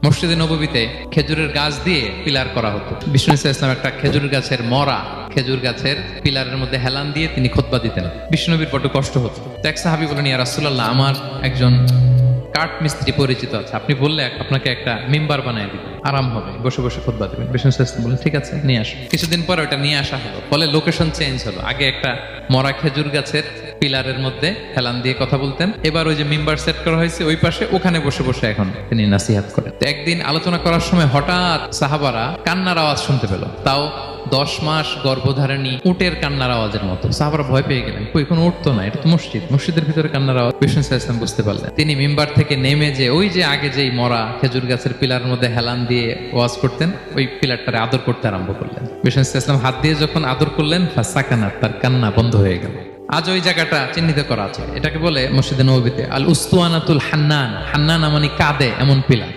মসজিদে নববীতে খেজুরের গাছ দিয়ে পিলার করা হতো। বিষ্ণু ইসলাম একটা খেজুর গাছের মরা খেজুর গাছের পিলারের মধ্যে হেলান দিয়ে তিনি খুতবা দিতেন। বিষ্ণুনবীর বড় কষ্ট হতো। তো এক সাহাবী বলেন, ইয়া রাসূলুল্লাহ, আমার একজন কাঠ মিস্ত্রি পরিচিত আছে, আপনি বললে আপনাকে একটা মিম্বার বানিয়ে দিব, আরাম হবে, বসে বসে খুতবা দিবেন। বিষ্ণু ইসলাম বলেন, ঠিক আছে, নিয়ে আসো। কিছুদিন পরে ওটা নিয়ে আসা হলো। ফলে লোকেশন চেঞ্জ হলো। আগে একটা মরা খেজুর গাছের পিলারের মধ্যে হেলান দিয়ে কথা বলতেন, এবার ওই যে মিম্বার সেট করা হয়েছে ওই পাশে, ওখানে বসে বসে এখন তিনি নাসিহাত করেন। তো একদিন আলোচনা করার সময় হঠাৎ সাহাবারা কান্নার আওয়াজ শুনতে পেল, তাও 10 মাস গর্ভধারিণী উটের কান্নার আওয়াজের মতো। সাহাবারা ভয় পেয়ে গেলেন, কই কোনো উঠ তো না, এটা তো মসজিদ, মসজিদের ভিতরে কান্নার আওয়াজ। বিষ্ণু ইসলাম বুঝতে পারলেন। তিনি মিম্বার থেকে নেমে যে ওই যে আগে যেই মরা খেজুর গাছের পিলারের মধ্যে হেলান দিয়ে ওয়াজ করতেন, ওই পিলারটারে আদর করতে আরম্ভ করলেন। বিষ্ণু ইসলাম হাত দিয়ে যখন আদর করলেন, ফাসাকানাত, তার কান্না বন্ধ হয়ে গেল। আজ ওই জায়গাটা চিহ্নিত করা আছে। এটাকে বলে মসজিদে নববীতে আল উস্তুয়ানাতুল হান্নান। হান্নান মানে কাঁদে এমন পিলার।